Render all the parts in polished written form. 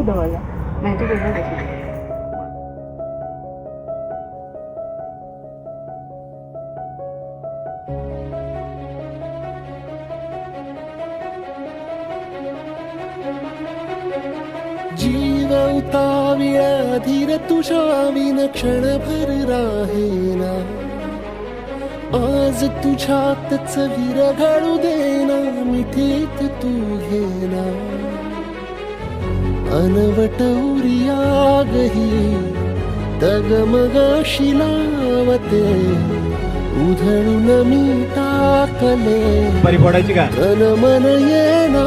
ढवळला माहिती वेगळं त्याची. जीव उताविळा धीर तुझ्या विन क्षणभर राहेना. आज तुझ्यातच विरघळू देना, मिठीत तू घेना. अनवट उरियागही तगमगाशी लावते, उधळून मी टाकले बरी पडायची का तन मन येना.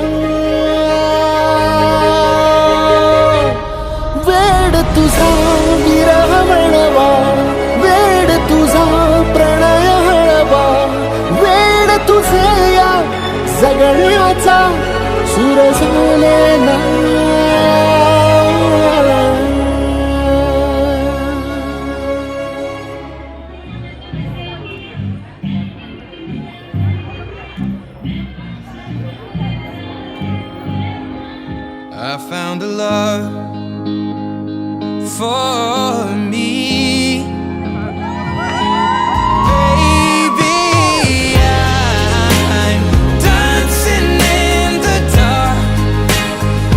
वेड तुझा विरह म्हणवा, वेड तुझा प्रणय हळवा, वेड तुझे या जगण्याचा सूर झालेला. I found a love for me. Baby, I'm dancing in the dark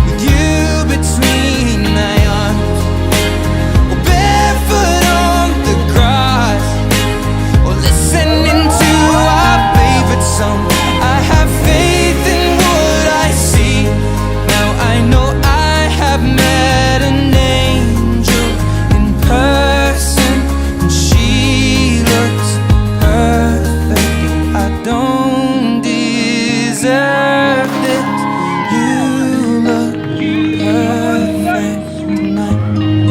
with you between my arms, or barefoot on the grass, or listening to our favorite song. I have faith in what I see. Now I know I have met an angel in person, and she looks perfect. I don't deserve it. You look perfect tonight.